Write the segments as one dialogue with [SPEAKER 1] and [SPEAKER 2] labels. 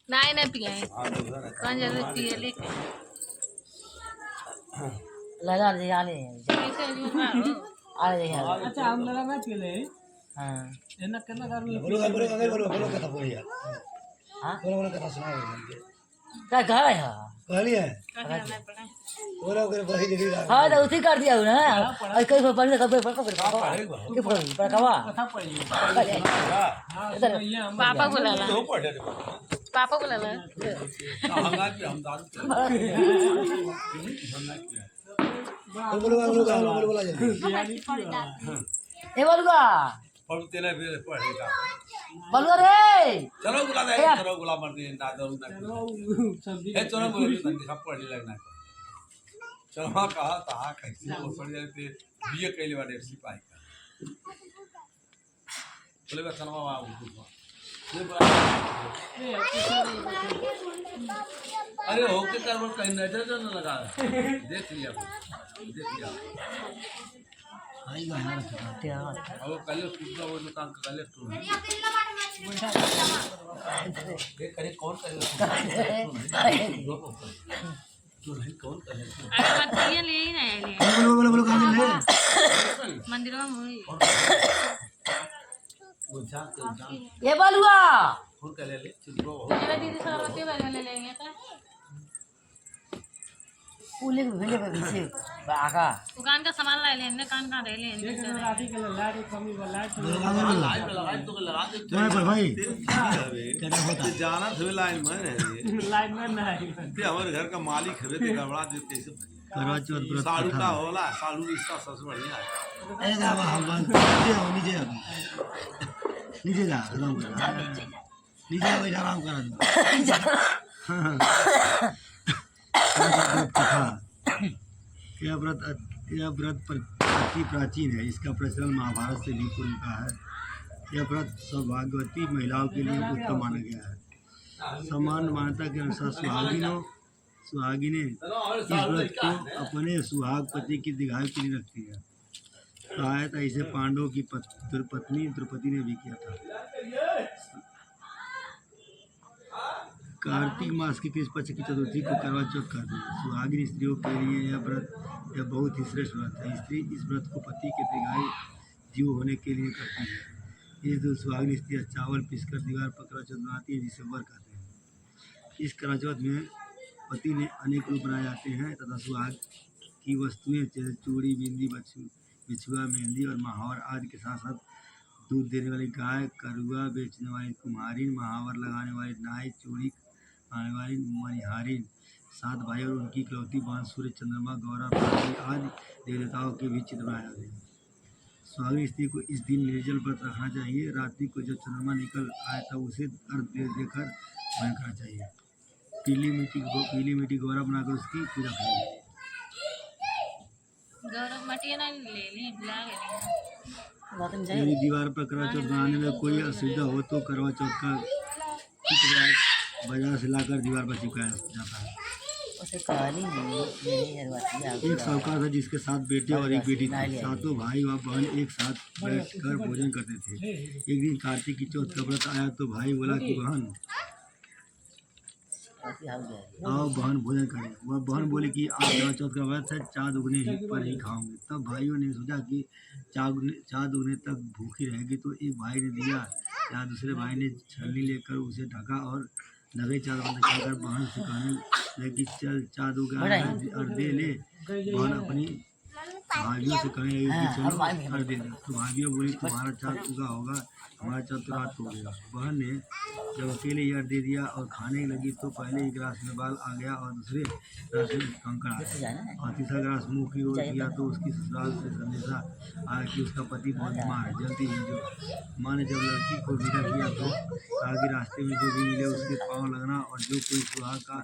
[SPEAKER 1] नहीं नहीं पिए कौन जल्दी पिए लेके
[SPEAKER 2] लगा दे आले
[SPEAKER 1] कैसे जो मारो
[SPEAKER 2] आले
[SPEAKER 3] अच्छा हम लगा ना पीले
[SPEAKER 2] हां
[SPEAKER 3] एना करना कर
[SPEAKER 4] बोलो कथा बोल यार
[SPEAKER 2] हां
[SPEAKER 4] बोलो कथा सुनाओ
[SPEAKER 2] क्या घर है
[SPEAKER 4] कहली है
[SPEAKER 1] कहना पड़ा
[SPEAKER 4] बोलो करे बड़ी जगह
[SPEAKER 2] हां तो उसी कर दिया ना और कई पढ़ ले कब पढ़ के पढ़ कवा
[SPEAKER 3] कथा पड़ी
[SPEAKER 2] इधर
[SPEAKER 1] पापा बुला ला पापा बुला ला
[SPEAKER 4] बोलो बोलो जल्दी
[SPEAKER 2] ए बोलूगा
[SPEAKER 5] पढ़ते ना फिर पढ़ेगा
[SPEAKER 2] बोलूगा रे
[SPEAKER 5] चलो बुला दे चलो गुलाम मर दे दादा ना ए चलो बोलो दिखा पढ़ने लगना चलो हाँ कहा कहा कैसे वो पढ़ जाते बीए कैले वाले सिपाही का बोले बस चलो वहाँ अरे होके कर वो कहीं नजर तो न लगा देख लिया अब कल सूचना वो दुकान का कल तो ये करे कौन करे तो नहीं कौन करे
[SPEAKER 1] अरे मत पिए ले ही नहीं ले
[SPEAKER 4] बोलो कहां ले
[SPEAKER 1] मंदिर में मुई
[SPEAKER 5] वो जान
[SPEAKER 2] ये बोलूगा
[SPEAKER 5] फोन कर ले चिल्लो
[SPEAKER 1] मेरा दीदी सरस्वती वाले में ले लेंगे तो
[SPEAKER 2] पुले भेले पे पीछे आका
[SPEAKER 1] दुकान का सामान ला लेने कान कहां रह ले
[SPEAKER 3] राती के लाइट कमी वाला लाइट
[SPEAKER 5] लाइन में लगा तो लगा दे
[SPEAKER 4] पर भाई
[SPEAKER 5] क्या होता जाना थे लाइन में
[SPEAKER 3] लाइट में नहीं
[SPEAKER 5] ते हमारे घर का मालिक है ते गड़बड़ा देते सब
[SPEAKER 4] करवा चौथ व्रत
[SPEAKER 5] साड़ू का होला साड़ू इसका सबसे बढ़िया है
[SPEAKER 4] ए जा भगवान नीचे जा आराम कर नीचे बैठ आराम कर यह व्रत अति प्राचीन है। इसका प्रचलन महाभारत से भी पूर्व का है। यह व्रत सौभाग्यवती महिलाओं के लिए उत्तम माना गया है। सामान्य मान्यता के अनुसार सुहागिनें इस व्रत को अपने सुहाग पति की दीर्घायु के लिए रखती है। शायद ऐसे पांडवों की पत्नी द्रौपदी ने भी किया था। कार्तिक मास की कृष्ण पक्ष की चतुर्थी को करवा चौथ कहते हैं। सुहागिन स्त्रियों के लिए यह बहुत ही श्रेष्ठ व्रत है। स्त्री इस व्रत को पति के दीर्घायु जीव होने के लिए करती है। इस दिन सुहागिन स्त्रियाँ चावल पीसकर दीवार पर करवा चौथ बनाती है, जिसे वर कहते हैं। इस करवा चौथ में पति ने अनेक रूप बनाए जाते हैं तथा सुहाग की वस्तुएं जैसे चूड़ी, बिंदी, बिछुआ, मेहंदी और महावर आदि के साथ साथ दूध देने वाली गाय, करुआ बेचने वाली कुम्हारिन, महावर लगाने वाली नाई, चूड़ी आने वाली मणिहारिन, 7 भाई और उनकी इकलौती बहन सूर्य, चंद्रमा, गौरा, पृथ्वी आदि देवताओं के भी चित्र बनाए जाते हैं। सुहागिन स्त्री को इस दिन निर्जल व्रत रखना चाहिए। रात्रि को जब चंद्रमा निकल आए तब उसे अर्घ्य देकर भोजन करना चाहिए। पीली मिट्टी गौरा बनाकर उसकी पूजा करें।
[SPEAKER 1] गौरव मटिया ना ले ली बुला ले
[SPEAKER 4] यदि दीवार पर करवा चौथ बनाने में कोई असुविधा हो तो करवा चौथ का चित्र बाजार से लाकर दीवार पर चिपकाया जाता है। एक साहूकार था जिसके 7 बेटे और एक बेटी थी। सातों भाई व बहन एक साथ बैठकर भोजन करते थे। एक दिन कार्तिक की चौथ का व्रत आया तो भाई बोला कि बहन आओ बहन भोजन करें। वह बहन बोली कि आज करवा चौथ का व्रत है, चाँद उगने पर ही खाऊंगी। तब भाइयों ने सोचा कि चाँद उगने तक भूखी रहेगी तो एक भाई ने दिया या दूसरे भाई ने छलनी लेकर उसे ढका और लगे चाँद बंद कर बहन से कहने लगी चल चाँद उगा है और दे ले। बहन अपनी भाइयों से कहने लगी कि चलो कर दे। तो भाइयों बोली तुम्हारा चाँद उगा होगा, हमारा चाँद तो रात हो गया। बहन ने जब अकेले यार दे दिया और खाने लगी तो पहले एक गिलास में बाल आ गया और दूसरे गिलास में कंकड़ आ गया और तीसरा गिलास मुँह की ओर किया तो उसकी ससुराल से संदेशा आया कि उसका पति बहुत बीमार है, जल्दी ही जो। माँ ने जब लड़की को विदा किया तो कहा कि रास्ते में जो भी मिले उसके पाँव लगना और जो कोई सुहाग का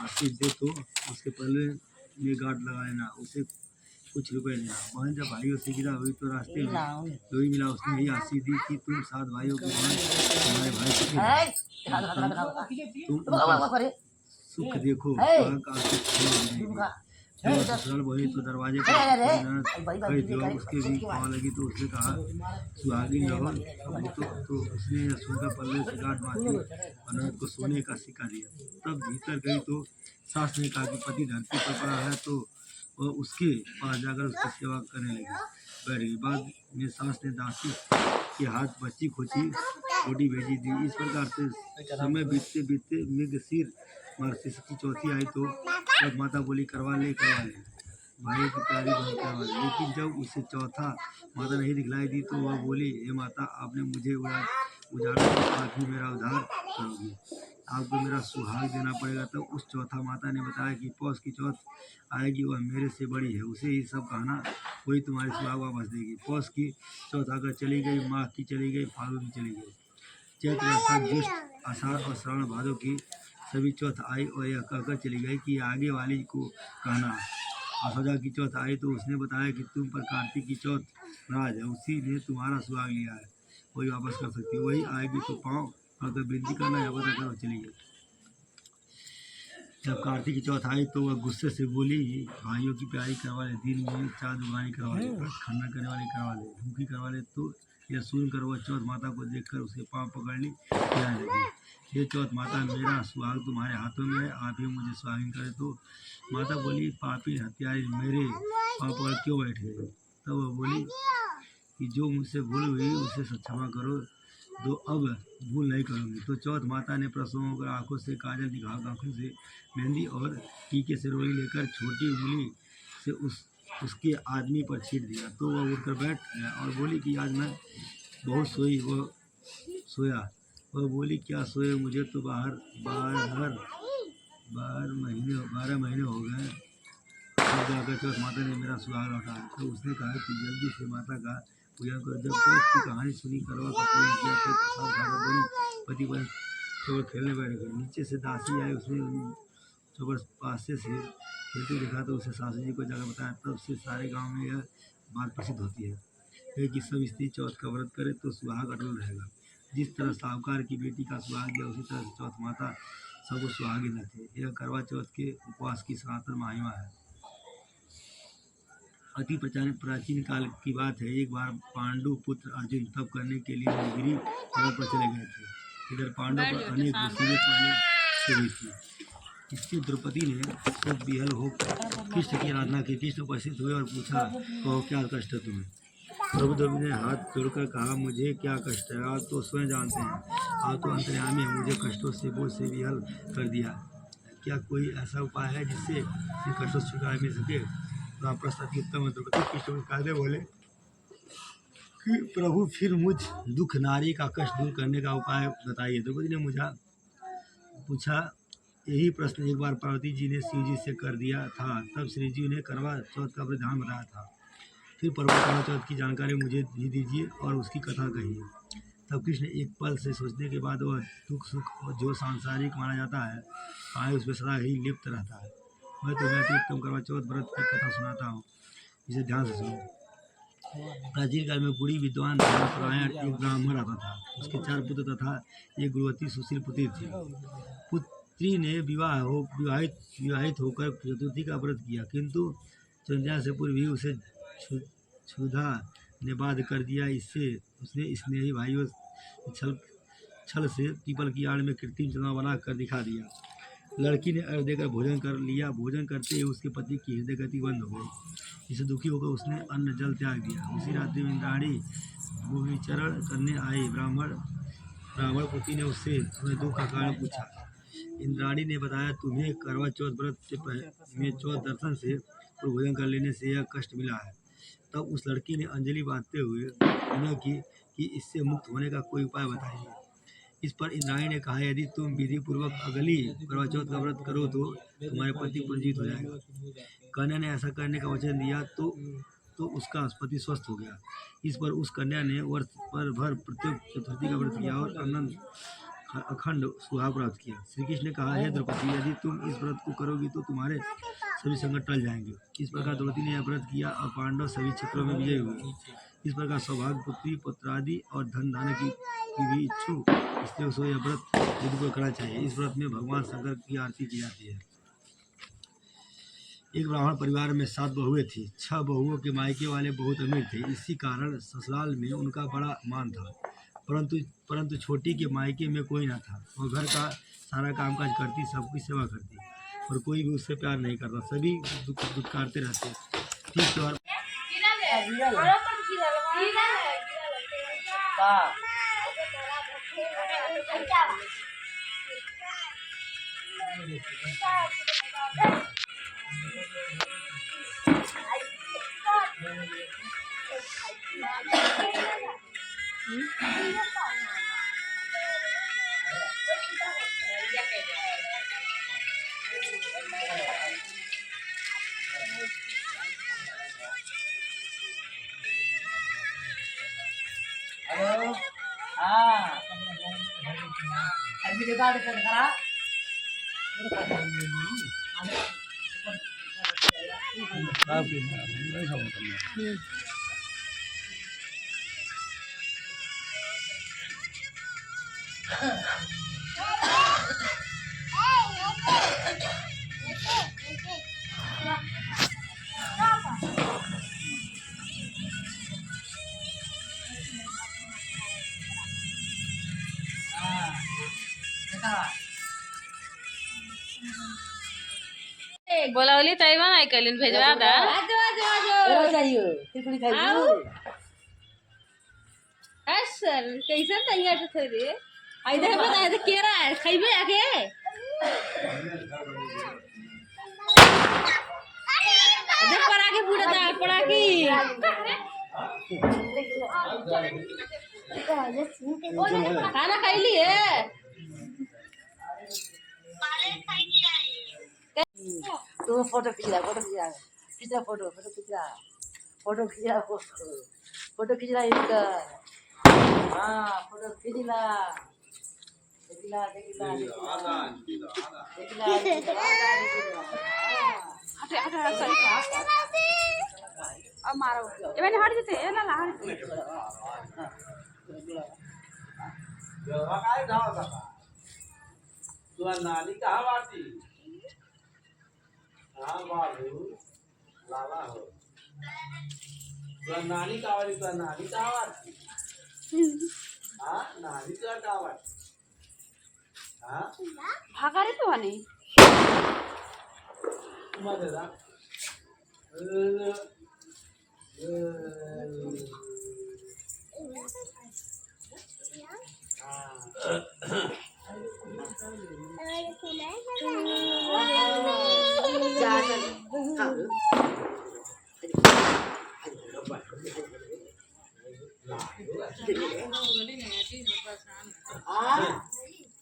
[SPEAKER 4] आशीष दे तो उसके पहले में गांठ लगा लेना, उसे कुछ रुपए लेना। बहन जब भाइयों से गिरा हुई तो रास्ते में जो ही मिला उसने यही आशीष दी कि तुम 7 भाइयों की बहन तुम्हारे भाई तुम सुख देखो। ससुराल बोली तो दरवाजे पर खड़ी थी और उसके भी पाँव लगी तो उसने कहा सुहागिन रहो। तो उसने यह सुनकर पल्ले से गांठ मारी और ननद को सोने का सिक्का दिया। तब भीतर गई तो सास ने कहा कि पति धरती पर पड़ा है तो वह उसके पास जाकर उसकी सेवा करने लगी। बैठ गई। बाद में सास ने दासी के हाथ बच्ची खोची रोटी भेजी दी। इस प्रकार से समय बीतते बीतते मृगशीर मार्गशीर्ष की चौथी आई तो जब माता बोली करवा ले भाई की प्यारी बहन करवा ले। लेकिन जब उसे चौथा माता नहीं दिखलाई दी तो वह बोली हे माता आपने मुझे उजाड़ा तो आप ही मेरा उद्धार करोगी, आपको मेरा सुहाग देना पड़ेगा। तब उस चौथा माता ने बताया कि पौष की चौथ आएगी वह मेरे से बड़ी है, उसे ही सब कहना वही तुम्हारे सुहाग वापस देगी। पौष की चौथ आकर चली गई, माघ की चली गई, फाल्गुन की चली गई, चैत्र वैशाख ज्येष्ठ आषाढ़ और श्रावण भादों की सभी चौथ आई और यह कहकर चली गई कि आगे वाली को कहना। आसोजा की चौथ आई तो उसने बताया कि तुम पर कार्तिक की चौथ नाराज है, उसी ने तुम्हारा सुहाग लिया है, वही वापस कर सकती है, वही आएगी तो पाँव और तो विनती करना या बता कर चली गई। जब कार्तिक की चौथ आई तो वह गुस्से से बोली भाइयों की प्यारी करवा ले, दिन में चाँद उगानी करवा ले, खन्ना करने वाली करवा ले, भूखी करवा ले। तो यह सुनकर वह चौथ माता को देखकर उसके पाँव पकड़ ली, कहने लगी ये चौथ माता मेरा सुहाग तुम्हारे हाथों में है, आप ही मुझे सुहागिन करे। तो माता बोली पापी हत्यारी मेरे पाँव पकड़ क्यों बैठे। तब वह बोली कि जो मुझसे भूल हुई उसे क्षमा करो, तो अब भूल नहीं करूँगी। तो चौथ माता ने प्रसन्न होकर आँखों से काजल दिखा, आँखों से मेहंदी और टीके से रोली लेकर छोटी उंगली से उसके आदमी पर छीट दिया। तो वह उठकर बैठ गया और बोली कि आज मैं बहुत सोई। वह सोया। वह बोली क्या सोए, मुझे तो 12 महीने हो गए। तब जाकर चौथ माता ने मेरा सुहाग लौटाया। तो उसने कहा कि जल्दी से माता का पूजन करो। जब चौथ की कहानी सुनी, करवा का पूजन किया तो प्रसाद खाकर दोनों पति पत्नी चौबड़ खेलने बैठ गए। नीचे से दासी आई, उसने चौबड़ पासे से खेलते देखा तो उसे सासू जी को जाकर बताया। तब से सारे गांव में यह बात प्रसिद्ध होती है कि सब स्त्री चौथ का व्रत करे तो सुहाग अटल रहेगा। जिस तरह साहूकार की बेटी का सुहाग दिया, उसी तरह से चौथ माता सबको सुहागिन रखे। यह करवा चौथ के उपवास की सनातन महिमा है। अति प्राचीन काल की बात है। एक बार पांडु पुत्र अर्जुन तप करने के लिए गिरी पर्वत पर चले गए थे। इधर पांडव पर अनेक मुसीबत पहले से हुई थी। इससे द्रौपदी ने सब विहल हो कृष्ण की आराधना की। कृष्ण उपस्थित हुए और पूछा कहो क्या कष्ट है तुम्हें। प्रभु देव ने हाथ जोड़कर कहा मुझे क्या कष्ट है, आप तो स्वयं जानते हैं, आप तो अंतर्यामी हैं, मुझे कष्टों से बोझ से विहल कर दिया। क्या कोई ऐसा उपाय है जिससे इन कष्टों से छुटकारा मिल सके। तो आप प्रश्न उत्तम द्रौपदी कृष्ण काले बोले कि प्रभु फिर मुझ दुख नारी का कष्ट दूर करने का उपाय बताइए। द्रौपदी ने मुझे पूछा। यही प्रश्न एक बार पार्वती जी ने शिव जी से कर दिया था। तब श्री जी ने करवा चौथ का विधान बताया था। फिर प्रभु करवा चौथ की जानकारी मुझे भी दीजिए और उसकी कथा कहिए। तब कृष्ण एक पल से सोचने के बाद वह दुख सुख जो सांसारिक माना जाता है पाए उसमें सदा ही लिप्त रहता है। मैं तुम्हें अति उत्तम करवा चौथ व्रत की कथा सुनाता हूँ, इसे ध्यान से सुनो। प्राचीन काल में बूढ़ी विद्वान धर्मपरायण एक ब्राह्मण आता था। उसके 4 पुत्र तथा एक गुणवती सुशील पुत्री थी। पुत्री ने विवाहित होकर चतुर्थी का व्रत किया, किंतु चंद्रमा से पूर्व ही उसे क्षुधा ने बाध कर दिया। इससे उसने स्नेही भाइयों छल से पीपल की आड़ में कृत्रिम चंद्रमा बना कर दिखा दिया। लड़की ने अर्घ देकर भोजन कर लिया। भोजन करते ही उसके पति की हृदय गति बंद हो गई। इससे दुखी होकर उसने अन्न जल त्याग दिया। उसी रात्रि में इंद्राणी भूविचरण करने आई। ब्राह्मण पति ने उससे तुम्हें दुख का कारण पूछा। इंद्राणी ने बताया तुम्हें करवा चौथ व्रत में चौथ दर्शन से और भोजन कर लेने से यह कष्ट मिला है। तब उस लड़की ने अंजलि बांधते हुए विनय की कि इससे मुक्त होने का कोई उपाय बताइए। इस पर इंद्राणी ने कहा यदि तुम विधि पूर्वक अगली करवा चौथ का व्रत करो तो तुम्हारे पति पुनर्जीवित हो जाएगा। कन्या ने ऐसा करने का वचन दिया तो उसका पति स्वस्थ हो गया। इस पर उस कन्या ने वर्ष भर प्रत्येक चतुर्थी का व्रत किया और अखंड सुहाग प्राप्त किया। श्री कृष्ण ने कहा हे द्रौपदी यदि तुम इस व्रत को करोगी तो तुम्हारे सभी संकट टल जाएंगे। इस प्रकार द्रौपदी ने यह व्रत किया और पांडव सभी क्षेत्रों में विजयी हुए। इस प्रकार सौभाग्य पुत्री पुत्रादि और धन धान्य की भी इच्छुक इसलिए उसको यह व्रत विधि को करना चाहिए। इस व्रत में भगवान शंकर की आरती की जाती है। एक ब्राह्मण परिवार में 7 बहुएं थी। 6 बहुओं के मायके वाले बहुत अमीर थे, इसी कारण ससुराल में उनका बड़ा मान था। परंतु छोटी के मायके में कोई न था। वह घर का सारा कामकाज करती, सबकी सेवा करती, और कोई भी उससे प्यार नहीं करता। सभी दुत्कारते रहते। ठीक त्योहार
[SPEAKER 2] हाँ अभी रिकॉर्ड कर करा
[SPEAKER 1] बोलावली ताई बा ऐकलीन भेजवा दा
[SPEAKER 2] चाहिए खिचड़ी खाइयो
[SPEAKER 1] सर कैसे तैयार थे रे आई देख बता दे केरा है खइबे आके देख पड़ा के पूरा दा पड़ा की खाना खाई लिए
[SPEAKER 2] तू फोटो खींच रहा फोटो खींच रहा इसका हाँ फोटो खींच ला
[SPEAKER 1] अब मारो ये मैंने हट जते है ना लाहन
[SPEAKER 5] काय धाव का तुला नाली कहाँ बाटी हाँ बाबू लाला हो तुला नानी कावारी तुला नानी कहाँ बाटी हाँ नानी तुला कहाँ बाटी हाँ
[SPEAKER 1] भागा रे तो नहीं
[SPEAKER 5] तुम्हारे दा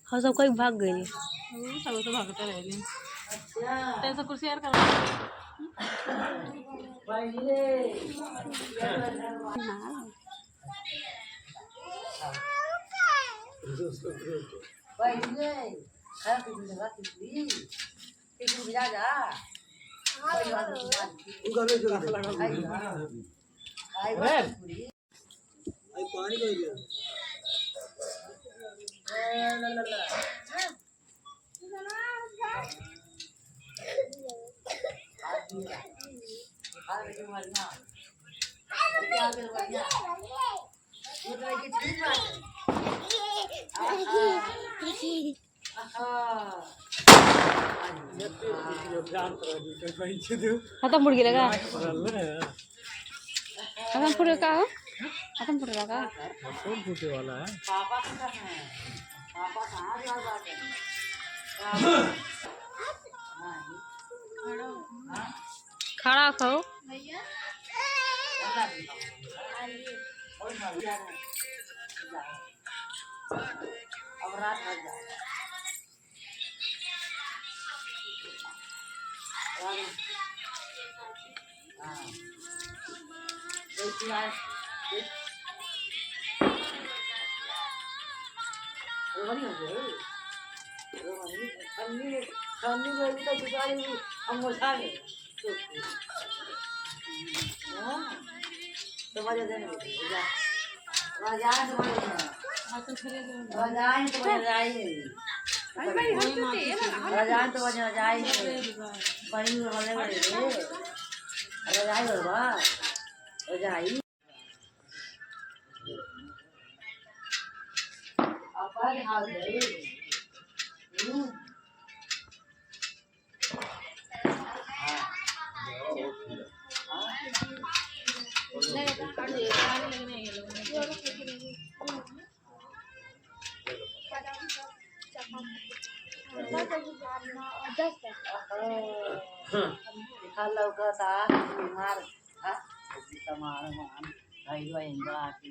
[SPEAKER 1] हाँ सब कोई भाग गई सब तो भागते रहे तैसे कुर्सी यार कर खत्म फुट गेला का खत्म फुट का हो खत्म फुट का
[SPEAKER 3] कौन फूटे वाला है
[SPEAKER 2] पापा कहाँ जा बात है
[SPEAKER 1] खड़ा खाओ
[SPEAKER 2] अब रात भर जा रजाई तो वजह रजाई पानी में वाले वाले रजाई हो बा रजाई अपन हाल दे kalau kata mar tamar man thai lo enga ati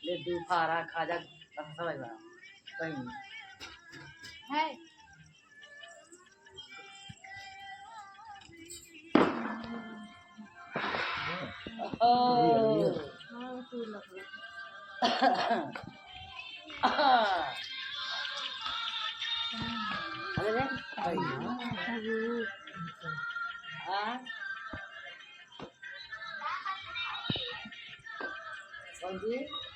[SPEAKER 2] le du phara khaja samai ba kai hai oh ada deh कौन सी